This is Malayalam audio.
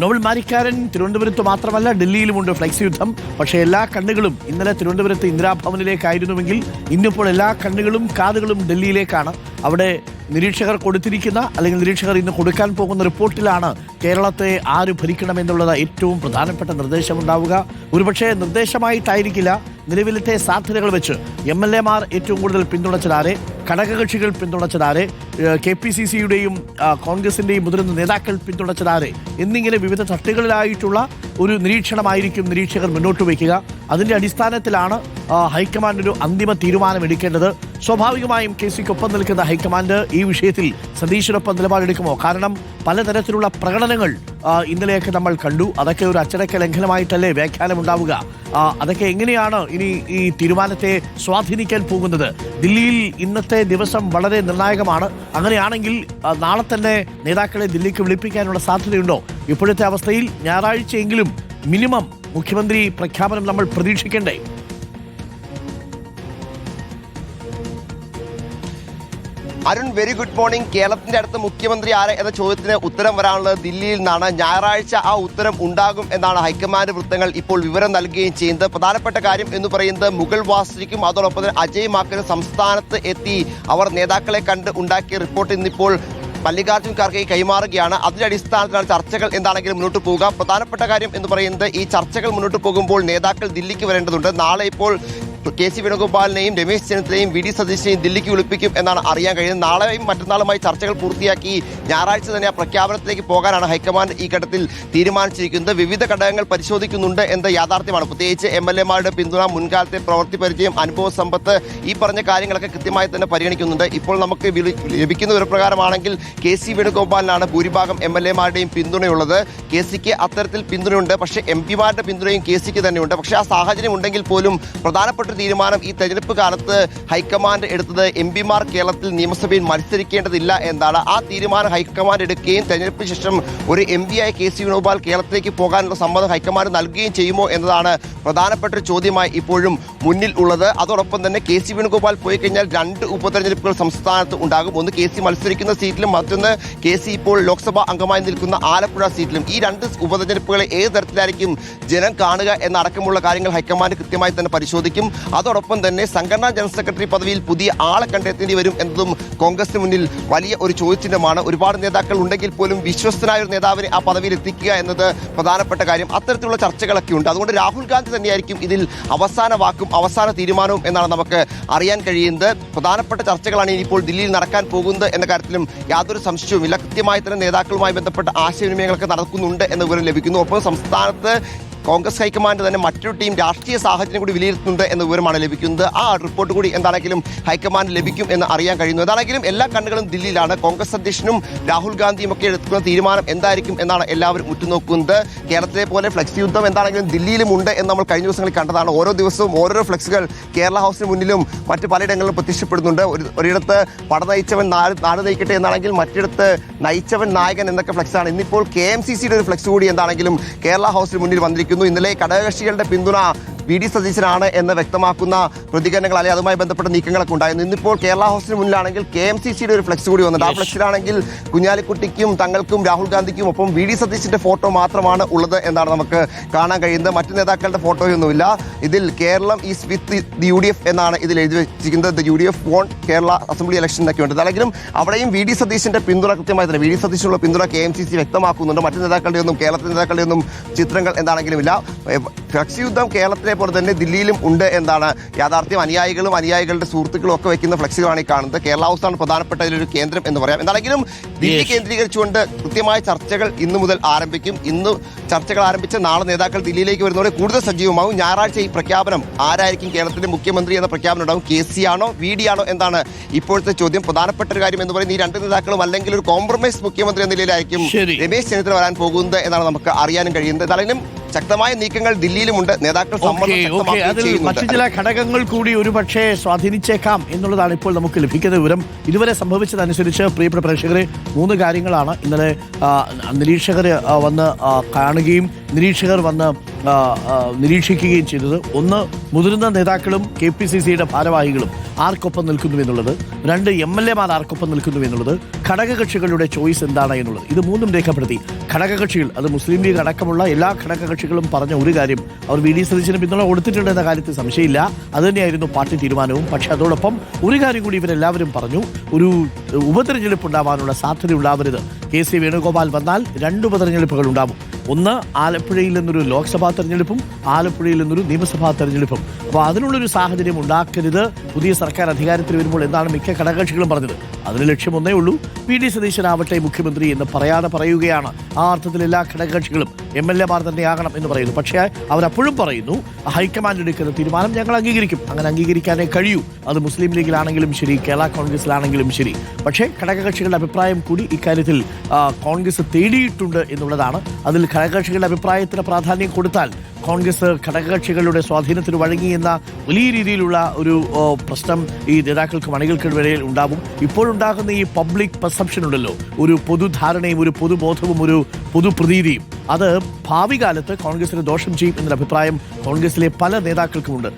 നോവൽ മാരിക്കാരൻ തിരുവനന്തപുരത്ത് മാത്രമല്ല ഡൽഹിയിലുമുണ്ട് ഫ്ലെക്സ് യുദ്ധം. പക്ഷേ എല്ലാ കണ്ണുകളും ഇന്നലെ തിരുവനന്തപുരത്ത് ഇന്ദിരാഭവനിലേക്കായിരുന്നുവെങ്കിൽ ഇന്നിപ്പോൾ എല്ലാ കണ്ണുകളും കാതുകളും ഡൽഹിയിലേക്കാണ്. അവിടെ നിരീക്ഷകർ കൊടുത്തിരിക്കുന്ന അല്ലെങ്കിൽ നിരീക്ഷകർ ഇന്ന് കൊടുക്കാൻ പോകുന്ന റിപ്പോർട്ടിലാണ് കേരളത്തെ ആര് ഭരിക്കണമെന്നുള്ളത് ഏറ്റവും പ്രധാനപ്പെട്ട നിർദ്ദേശമുണ്ടാവുക. ഒരുപക്ഷെ നിർദ്ദേശമായിട്ടായിരിക്കില്ല, നിലവിലത്തെ സാധ്യതകൾ വെച്ച് MLA-മാർ ഏറ്റവും കൂടുതൽ പിന്തുണച്ചതാരെ, ഘടകകക്ഷികൾ പിന്തുണച്ചതാരെ, KPCC-യുടെയും കോൺഗ്രസിന്റെയും മുതിർന്ന നേതാക്കൾ പിന്തുണച്ചതാരെ എന്നിങ്ങനെ വിവിധ തട്ടുകളിലായിട്ടുള്ള ഒരു നിരീക്ഷണമായിരിക്കും നിരീക്ഷകർ മുന്നോട്ട് വയ്ക്കുക. അതിന്റെ അടിസ്ഥാനത്തിലാണ് ഹൈക്കമാൻഡ് ഒരു അന്തിമ തീരുമാനം എടുക്കേണ്ടത്. സ്വാഭാവികമായും KC-ക്കൊപ്പം നിൽക്കുന്ന ഹൈക്കമാൻഡ് ഈ വിഷയത്തിൽ സതീശനൊപ്പം നിലപാടെടുക്കുമോ? കാരണം പലതരത്തിലുള്ള പ്രകടനങ്ങൾ ഇന്നലെയൊക്കെ നമ്മൾ കണ്ടു. അതൊക്കെ ഒരു അച്ചടക്ക ലംഘനമായിട്ടല്ലേ വ്യാഖ്യാനമുണ്ടാവുക? അതൊക്കെ എങ്ങനെയാണ് ഇനി ഈ തീരുമാനത്തെ സ്വാധീനിക്കാൻ പോകുന്നത്? ദില്ലിയിൽ ഇന്നത്തെ ദിവസം വളരെ നിർണായകമാണ്. അങ്ങനെയാണെങ്കിൽ നാളെ തന്നെ നേതാക്കളെ ദില്ലിക്ക് വിളിപ്പിക്കാനുള്ള സാധ്യതയുണ്ടോ? ഇപ്പോഴത്തെ അവസ്ഥയിൽ ഞായറാഴ്ചയെങ്കിലും മിനിമം മുഖ്യമന്ത്രി പ്രഖ്യാപനം നമ്മൾ പ്രതീക്ഷിക്കണ്ടേ? Arun, very good morning. കേരളത്തിന്റെ അടുത്ത മുഖ്യമന്ത്രി ആര് എന്ന ചോദ്യത്തിന് ഉത്തരം വരാനുള്ളത് ദില്ലിയിൽ നിന്നാണ്. ഞായറാഴ്ച ആ ഉത്തരം ഉണ്ടാകും എന്നാണ് ഹൈക്കമാൻഡ് വൃത്തങ്ങൾ ഇപ്പോൾ വിവരം നൽകുകയും ചെയ്യുന്നത്. പ്രധാനപ്പെട്ട കാര്യം എന്ന് പറയുന്നത് മുഗൾ വാസ്തുക്കും അതോടൊപ്പം തന്നെ അജയ് മാക്കനും സംസ്ഥാനത്ത് എത്തി അവർ നേതാക്കളെ കണ്ട് ഉണ്ടാക്കിയ റിപ്പോർട്ട് ഇന്നിപ്പോൾ മല്ലികാർജ്ജുൻ ഖാർഗെ കൈമാറുകയാണ്. അതിന്റെ അടിസ്ഥാനത്തിലാണ് ചർച്ചകൾ എന്താണെങ്കിലും മുന്നോട്ട് പോകുക. പ്രധാനപ്പെട്ട കാര്യം എന്ന് പറയുന്നത് ഈ ചർച്ചകൾ മുന്നോട്ട് പോകുമ്പോൾ നേതാക്കൾ ദില്ലിക്ക് വരേണ്ടതുണ്ട്. നാളെ ഇപ്പോൾ KC വേണുഗോപാലിനെയും രമേശ് ചെന്നിത്തലയും VD സതീശനെയും ദില്ലിക്ക് വിളിപ്പിക്കും എന്നാണ് അറിയാൻ കഴിയുന്നത്. നാളെയും മറ്റന്നാളുമായി ചർച്ചകൾ പൂർത്തിയാക്കി ഞായറാഴ്ച തന്നെ ആ പ്രഖ്യാപനത്തിലേക്ക് പോകാനാണ് ഹൈക്കമാൻഡ് ഈ ഘട്ടത്തിൽ തീരുമാനിച്ചിരിക്കുന്നത്. വിവിധ ഘടകങ്ങൾ പരിശോധിക്കുന്നുണ്ട് എന്ന യാഥാർത്ഥ്യമാണ്. പ്രത്യേകിച്ച് MLA-മാരുടെ പിന്തുണ, മുൻകാലത്തെ പ്രവൃത്തി പരിചയം, അനുഭവ സമ്പത്ത്, ഈ പറഞ്ഞ കാര്യങ്ങളൊക്കെ കൃത്യമായി തന്നെ പരിഗണിക്കുന്നുണ്ട്. ഇപ്പോൾ നമുക്ക് ലഭിക്കുന്ന ഒരു പ്രകാരമാണെങ്കിൽ KC വേണുഗോപാലിനാണ് ഭൂരിഭാഗം MLA-മാരുടെയും പിന്തുണയുള്ളത്. KC-ക്ക് അത്തരത്തിൽ പിന്തുണയുണ്ട്. പക്ഷേ MP-മാരുടെ പിന്തുണയും KC-ക്ക് തന്നെയുണ്ട്. പക്ഷേ ആ സാഹചര്യം ഉണ്ടെങ്കിൽ പോലും പ്രധാനപ്പെട്ട തീരുമാനം ഈ തെരഞ്ഞെടുപ്പ് കാലത്ത് ഹൈക്കമാൻഡ് എടുത്തത് MP-മാർ കേരളത്തിൽ നിയമസഭയിൽ മത്സരിക്കേണ്ടതില്ല എന്നാണ്. ആ തീരുമാനം ഹൈക്കമാൻഡ് എടുക്കുകയും തെരഞ്ഞെടുപ്പിന് ശേഷം ഒരു MP-ആയ KC വേണുഗോപാൽ കേരളത്തിലേക്ക് പോകാനുള്ള സമ്മതം ഹൈക്കമാൻഡ് നൽകുകയും ചെയ്യുമോ എന്നതാണ് പ്രധാനപ്പെട്ട ഒരു ചോദ്യമായി ഇപ്പോഴും മുന്നിൽ ഉള്ളത്. അതോടൊപ്പം തന്നെ KC വേണുഗോപാൽ പോയി കഴിഞ്ഞാൽ 2 ഉപതെരഞ്ഞെടുപ്പുകൾ സംസ്ഥാനത്ത് ഉണ്ടാകും. ഒന്ന് KC മത്സരിക്കുന്ന സീറ്റിലും മറ്റൊന്ന് KC ഇപ്പോൾ ലോക്സഭാ അംഗമായി നിൽക്കുന്ന ആലപ്പുഴ സീറ്റിലും. ഈ 2 ഉപതെരഞ്ഞെടുപ്പുകളെ ഏത് തരത്തിലായിരിക്കും ജനം കാണുക എന്നടക്കമുള്ള കാര്യങ്ങൾ ഹൈക്കമാൻഡ് കൃത്യമായി തന്നെ പരിശോധിക്കും. അതോടൊപ്പം തന്നെ സംഘടനാ ജനറൽ സെക്രട്ടറി പദവിയിൽ പുതിയ ആളെ കണ്ടെത്തേണ്ടി വരും എന്നതും കോൺഗ്രസിന് മുന്നിൽ വലിയ ഒരു ചോദ്യചിഹ്നമാണ്. ഒരുപാട് നേതാക്കൾ ഉണ്ടെങ്കിൽ പോലും വിശ്വസ്തനായ ഒരു നേതാവിനെ ആ പദവിയിൽ എത്തിക്കുക എന്നത് പ്രധാനപ്പെട്ട കാര്യം. അത്തരത്തിലുള്ള ചർച്ചകളൊക്കെ ഉണ്ട്. അതുകൊണ്ട് രാഹുൽ ഗാന്ധി തന്നെയായിരിക്കും ഇതിൽ അവസാന വാക്കും അവസാന തീരുമാനവും എന്നാണ് നമുക്ക് അറിയാൻ കഴിയുന്നത്. പ്രധാനപ്പെട്ട ചർച്ചകളാണ് ഇനിയിപ്പോൾ ദില്ലിയിൽ നടക്കാൻ പോകുന്നത് എന്ന കാര്യത്തിലും യാതൊരു സംശയവുമില്ല. കൃത്യമായി തന്നെ നേതാക്കളുമായി ബന്ധപ്പെട്ട ആശയവിനിമയങ്ങളൊക്കെ നടക്കുന്നുണ്ട് എന്ന വിവരം ലഭിക്കുന്നു. ഒപ്പം സംസ്ഥാനത്ത് കോൺഗ്രസ് ഹൈക്കമാൻഡ് തന്നെ മറ്റൊരു ടീം രാഷ്ട്രീയ സാഹചര്യം കൂടി വിലയിരുത്തുന്നുണ്ട് എന്ന വിവരമാണ് ലഭിക്കുന്നത്. ആ റിപ്പോർട്ട് കൂടി എന്താണെങ്കിലും ഹൈക്കമാൻഡ് ലഭിക്കും എന്ന് അറിയാൻ കഴിയുന്നു. എന്താണെങ്കിലും എല്ലാ കണ്ണുകളും ദില്ലിയിലാണ്. കോൺഗ്രസ് അധ്യക്ഷനും രാഹുൽ ഗാന്ധിയും ഒക്കെ എടുക്കുന്ന തീരുമാനം എന്തായിരിക്കും എന്നാണ് എല്ലാവരും ഉറ്റുനോക്കുന്നത്. കേരളത്തിലെ പോലെ ഫ്ലെക്സ് യുദ്ധം എന്താണെങ്കിലും ദില്ലിയിലും ഉണ്ട് എന്ന് നമ്മൾ കഴിഞ്ഞ ദിവസങ്ങളിൽ കണ്ടതാണ്. ഓരോ ദിവസവും ഓരോരോ ഫ്ലെക്സുകൾ കേരള ഹൗസിന് മുന്നിലും മറ്റ് പലയിടങ്ങളിലും പ്രത്യക്ഷപ്പെടുന്നുണ്ട്. ഒരിടത്ത് പട നയിച്ചവൻ നാട് നയിക്കട്ടെ എന്നാണെങ്കിൽ മറ്റിടത്ത് നയിച്ചവൻ നായകൻ എന്നൊക്കെ ഫ്ലെക്സാണ്. ഇന്നിപ്പോൾ KMCC-യുടെ ഒരു ഫ്ലെക്സ് കൂടി എന്താണെങ്കിലും കേരള ഹൗസിന് മുന്നിൽ വന്നിരിക്കുന്നു. ഇന്നലെ ഘടകകക്ഷികളുടെ പിന്തുണ VD സതീശനാണ് എന്ന് വ്യക്തമാക്കുന്ന പ്രതികരണങ്ങൾ അല്ലെങ്കിൽ അതുമായി ബന്ധപ്പെട്ട നീക്കങ്ങളൊക്കെ ഉണ്ടായിരുന്നു. ഇന്നിപ്പോൾ കേരള ഹൗസിന് മുന്നിലാണെങ്കിൽ KMCC-യുടെ ഒരു ഫ്ലെക്സ് കൂടി വന്നിട്ടുണ്ട്. ആ ഫ്ലെക്സിലാണെങ്കിൽ കുഞ്ഞാലിക്കുട്ടിക്കും തങ്ങൾക്കും രാഹുൽ ഗാന്ധിക്കും ഒപ്പം VD സതീശന്റെ ഫോട്ടോ മാത്രമാണ് ഉള്ളത് എന്നാണ് നമുക്ക് കാണാൻ കഴിയുന്നത്. മറ്റു നേതാക്കളുടെ ഫോട്ടോയൊന്നുമില്ല. ഇതിൽ Keralam is with the UDF എന്നാണ് ഇതിൽ എഴുതി വെച്ചിരിക്കുന്നത്. UDF won Kerala assembly election എന്നൊക്കെ ഉണ്ട്. അല്ലെങ്കിലും അവിടെയും VD സതീശന്റെ പിന്തുണ കൃത്യമായി തന്നെ VD സതീശനുള്ള പിന്തുണ KMCC വ്യക്തമാക്കുന്നുണ്ട്. മറ്റു നേതാക്കളുടെ ഒന്നും കേരളത്തിലെ നേതാക്കളുടെ ഒന്നും ചിത്രങ്ങൾ എന്താണെങ്കിലും ഇല്ല. ഫ്ലെക്സ് യുദ്ധം കേരളത്തിലെ പോലെ തന്നെ ദില്ലിയിലും ഉണ്ട് എന്നാണ് യാഥാർത്ഥ്യം. അനുയായികളും അനുയായികളുടെ സുഹൃത്തുക്കളും ഒക്കെ വെക്കുന്ന ഫ്ലെക്സുകളാണ് ഈ കാണുന്നത്. കേരള ഹൗസാണ് പ്രധാനപ്പെട്ട ഇതിലൊരു കേന്ദ്രം എന്ന് പറയാം. എന്താണെങ്കിലും ദില്ലി കേന്ദ്രീകരിച്ചുകൊണ്ട് കൃത്യമായ ചർച്ചകൾ ഇന്നു മുതൽ ആരംഭിക്കും. ഇന്ന് ചർച്ചകൾ ആരംഭിച്ച് നാളെ നേതാക്കൾ ദില്ലിയിലേക്ക് വരുന്നതോടെ കൂടുതൽ സജീവമാകും. ഞായറാഴ്ച ഈ പ്രഖ്യാപനം ആരായിരിക്കും കേരളത്തിന്റെ മുഖ്യമന്ത്രി എന്ന പ്രഖ്യാപനം ഉണ്ടാകും. KC ആണോ VD ആണോ എന്നാണ് ഇപ്പോഴത്തെ ചോദ്യം. പ്രധാനപ്പെട്ട ഒരു കാര്യം എന്ന് പറയുന്നത് ഈ 2 നേതാക്കളും അല്ലെങ്കിൽ ഒരു കോംപ്രമൈസ് മുഖ്യമന്ത്രി എന്ന നിലയിലായിരിക്കും രമേശ് ചെന്നിത്തല വരാൻ പോകുന്നത് എന്നാണ് നമുക്ക് അറിയാനും കഴിയുന്നത്. എന്തായാലും ശക്തമായ നീക്കങ്ങൾ ദില്ലിയിലുമുണ്ട്. നേതാക്കൾ മറ്റു ചില ഘടകങ്ങൾ കൂടി ഒരുപക്ഷെ സ്വാധീനിച്ചേക്കാം എന്നുള്ളതാണ് ഇപ്പോൾ നമുക്ക് ലഭിക്കുന്ന വിവരം. ഇതുവരെ സംഭവിച്ചതനുസരിച്ച് പ്രിയപ്പെട്ട പ്രേക്ഷകരെ 3 കാര്യങ്ങളാണ് ഇന്നലെ നിരീക്ഷകർ വന്ന് കാണുകയും നിരീക്ഷകർ വന്ന് നിരീക്ഷിക്കുകയും ചെയ്തത്. ഒന്ന്, മുതിർന്ന നേതാക്കളും KPCC-യുടെ ഭാരവാഹികളും ആർക്കൊപ്പം നിൽക്കുന്നു എന്നുള്ളത്. 2, MLA-മാർ ആർക്കൊപ്പം നിൽക്കുന്നു എന്നുള്ളത്. ഘടകകക്ഷികളുടെ ചോയ്സ് എന്താണ് എന്നുള്ളത്. ഇത് 3ഉം രേഖപ്പെടുത്തി. ഘടകകക്ഷികൾ, അത് മുസ്ലിം ലീഗ് അടക്കമുള്ള എല്ലാ ഘടകകക്ഷികളും പറഞ്ഞ ഒരു കാര്യം, അവർ വി ഡി സതീശന് പിന്തുണ കൊടുത്തിട്ടുണ്ടെന്ന കാര്യത്തിൽ സംശയമില്ല. അതുതന്നെയായിരുന്നു പാർട്ടി തീരുമാനവും. പക്ഷെ അതോടൊപ്പം ഒരു കാര്യം കൂടി ഇവരെല്ലാവരും പറഞ്ഞു, ഒരു ഉപതെരഞ്ഞെടുപ്പ് ഉണ്ടാവാനുള്ള സാധ്യത ഉണ്ടാവരുത്. കെ സി വേണുഗോപാൽ വന്നാൽ 2 ഉപതെരഞ്ഞെടുപ്പുകൾ ഉണ്ടാവും. ഒന്ന് ആലപ്പുഴയിൽ നിന്നൊരു ലോക്സഭാ തെരഞ്ഞെടുപ്പും ആലപ്പുഴയിൽ നിന്നൊരു നിയമസഭാ തെരഞ്ഞെടുപ്പും. അപ്പോൾ അതിനുള്ളൊരു സാഹചര്യം ഉണ്ടാക്കരുത് പുതിയ സർക്കാർ അധികാരത്തിൽ വരുമ്പോൾ എന്നാണ് മിക്ക ഘടകകക്ഷികളും പറഞ്ഞത്. അതിന് ലക്ഷ്യം ഒന്നേ ഉള്ളൂ, വി ഡി സതീശനാവട്ടെ മുഖ്യമന്ത്രി എന്ന് പറയാതെ പറയുകയാണ്. ആ അർത്ഥത്തിൽ എല്ലാ ഘടകകക്ഷികളും MLA മാർ തന്നെയാകണം എന്ന് പറയുന്നു. പക്ഷേ അവരപ്പോഴും പറയുന്നു, ഹൈക്കമാൻഡ് എടുക്കുന്ന തീരുമാനം ഞങ്ങൾ അംഗീകരിക്കും. അങ്ങനെ അംഗീകരിക്കാനേ കഴിയൂ. അത് മുസ്ലിം ലീഗിലാണെങ്കിലും ശരി, കേരള കോൺഗ്രസിലാണെങ്കിലും ശരി. പക്ഷേ ഘടകകക്ഷികളുടെ അഭിപ്രായം കൂടി ഇക്കാര്യത്തിൽ കോൺഗ്രസ് തേടിയിട്ടുണ്ട് എന്നുള്ളതാണ്. അതിൽ ഘടകകക്ഷികളുടെ അഭിപ്രായത്തിന് പ്രാധാന്യം കൊടുത്താൽ കോൺഗ്രസ് ഘടകകക്ഷികളുടെ സ്വാധീനത്തിന് വഴങ്ങി എന്ന വലിയ രീതിയിലുള്ള ഒരു പ്രശ്നം ഈ നേതാക്കൾക്കും അണികൾക്കിടയിൽ ഉണ്ടാവും. ഇപ്പോഴുണ്ടാകുന്ന ഈ പബ്ലിക് പെർസെപ്ഷൻ ഉണ്ടല്ലോ, ഒരു പൊതുധാരണയും ഒരു പൊതുബോധവും ഒരു പൊതുപ്രതീതിയും, അത് ഭാവി കാലത്ത് കോൺഗ്രസിന് ദോഷം ചെയ്യും എന്നൊരു അഭിപ്രായം കോൺഗ്രസിലെ പല നേതാക്കൾക്കുമുണ്ട്.